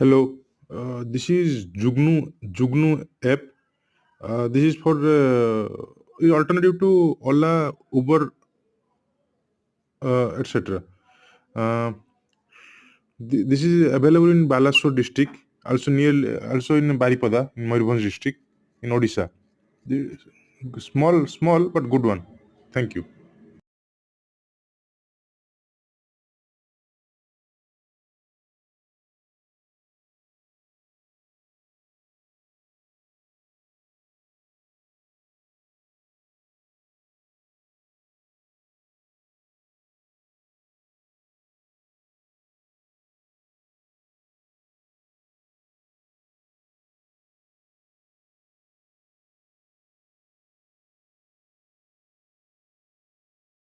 Hello, this is jugnoo app. This is for is alternative to Ola, Uber, etc. Uh, this is available in Balasore district, also in Baripada, in Mayurbhanj district, in Odisha. The, small but good one. Thank you.